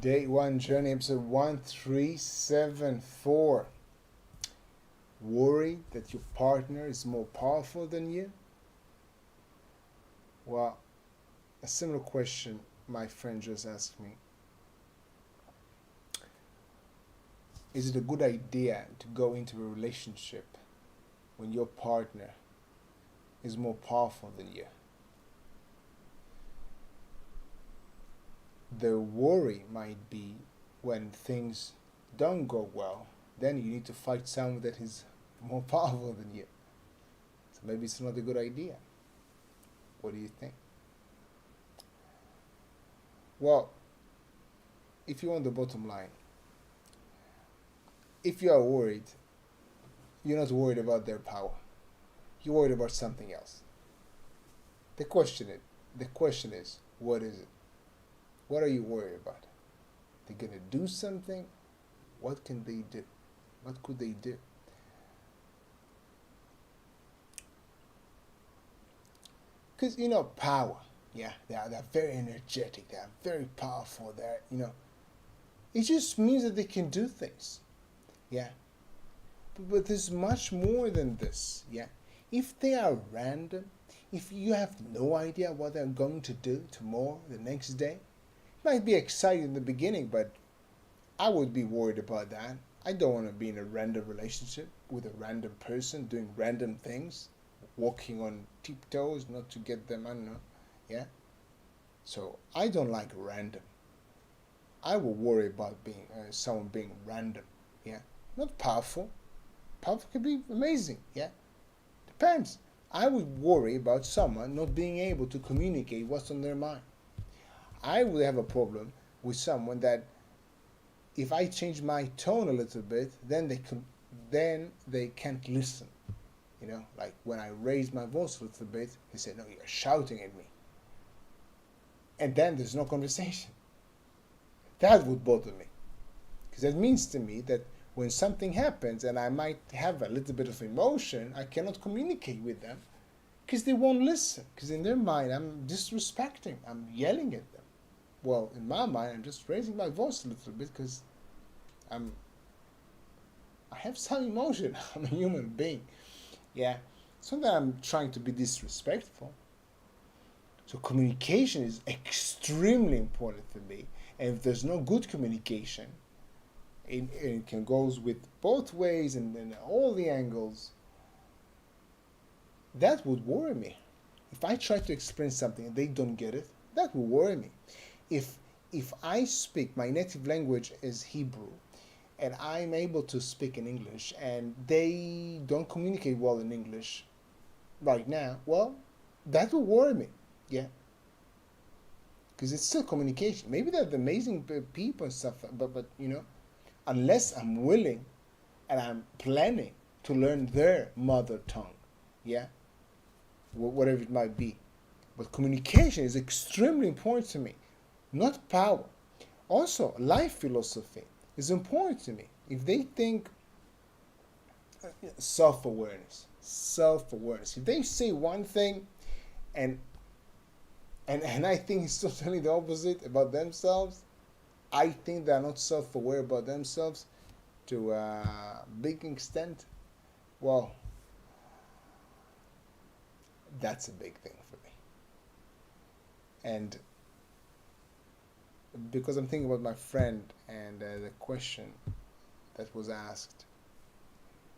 Day One Journey, episode 1374. Worried that your partner is more powerful than you? Well, a similar question my friend just asked me. Is it a good idea to go into a relationship when your partner is more powerful than you? The worry might be when things don't go well, then you need to fight someone that is more powerful than you. So maybe it's not a good idea. What do you think? Well, if you want the bottom line, if you are worried, you're not worried about their power. You're worried about something else. The question is, what is it? What are you worried about? They're gonna do something? What can they do? What could they do? Because power, yeah, they're very energetic, they're very powerful, it just means that they can do things. Yeah. But there's much more than this, yeah. If they are random, if you have no idea what they're going to do tomorrow, the next day, might be exciting in the beginning, but I would be worried about that. I don't want to be in a random relationship with a random person doing random things, walking on tiptoes, not to get them, I don't know, yeah? So I don't like random. I will worry about being someone being random, yeah? Not powerful. Powerful can be amazing, yeah? Depends. I would worry about someone not being able to communicate what's on their mind. I would have a problem with someone that if I change my tone a little bit, then they can't listen. Like when I raise my voice a little bit, they say, "No, you're shouting at me." And then there's no conversation. That would bother me. Because that means to me that when something happens and I might have a little bit of emotion, I cannot communicate with them because they won't listen. Because in their mind, I'm disrespecting, I'm yelling at them. Well, in my mind, I'm just raising my voice a little bit because I have some emotion. I'm a human being. Yeah. It's not that I'm trying to be disrespectful. So communication is extremely important for me. And if there's no good communication, it can go with both ways and all the angles, that would worry me. If I try to explain something and they don't get it, that will worry me. If I speak, my native language is Hebrew, and I'm able to speak in English, and they don't communicate well in English right now, well, that will worry me, yeah. Because it's still communication. Maybe they're amazing people and stuff, but unless I'm willing and I'm planning to learn their mother tongue, yeah, whatever it might be. But communication is extremely important to me. Not power. Also, life philosophy is important to me. If they think self-awareness. If they say one thing and I think it's totally the opposite about themselves, I think they're not self-aware about themselves to a big extent, well, that's a big thing for me. And because I'm thinking about my friend and the question that was asked,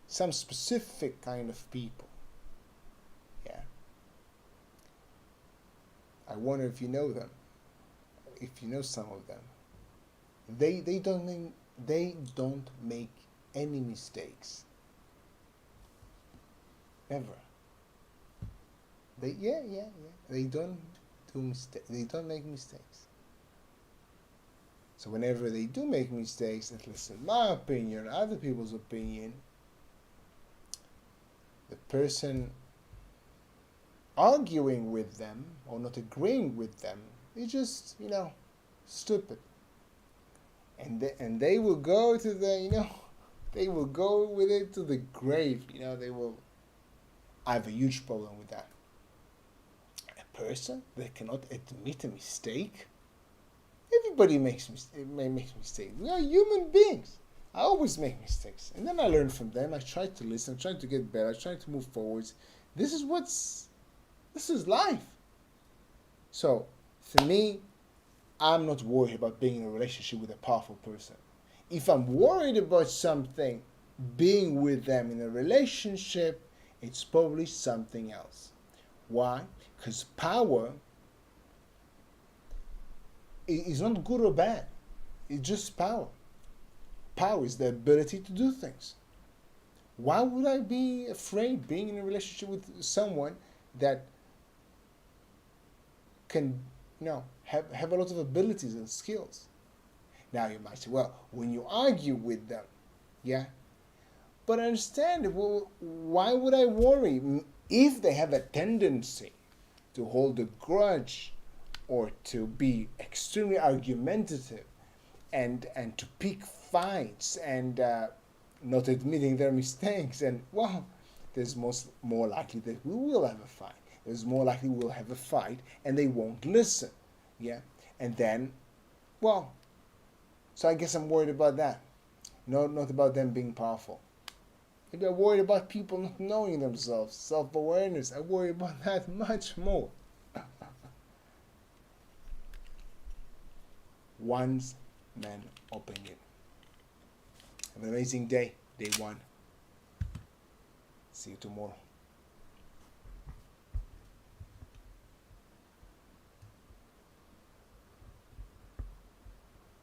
some specific kind of people, yeah. I wonder if you know them, if you know some of them. They don't make any mistakes. Never. They don't do mistakes. They don't make mistakes. So whenever they do make mistakes, at least in my opinion, other people's opinion, the person arguing with them or not agreeing with them is just, stupid. And they will go to they will go with it to the grave. They will. I have a huge problem with that. A person that cannot admit a mistake, Everybody makes mistakes. We are human beings. I always make mistakes, and then I learn from them. I try to listen. I try to get better. I try to move forwards. This is life. So, for me, I'm not worried about being in a relationship with a powerful person. If I'm worried about something, being with them in a relationship, it's probably something else. Why? Because power is not good or bad. It's just power. Power is the ability to do things. Why would I be afraid being in a relationship with someone that can, have a lot of abilities and skills? Now you might say, well, when you argue with them, yeah, but I understand, well, why would I worry if they have a tendency to hold a grudge or to be extremely argumentative and to pick fights and not admitting their mistakes, and well, there's more likely that we will have a fight. There's more likely we'll have a fight and they won't listen. Yeah? And then, well, so I guess I'm worried about that. Not about them being powerful. Maybe I'm worried about people not knowing themselves, self-awareness. I worry about that much more. One's man opinion. Have an amazing day, day one. See you tomorrow.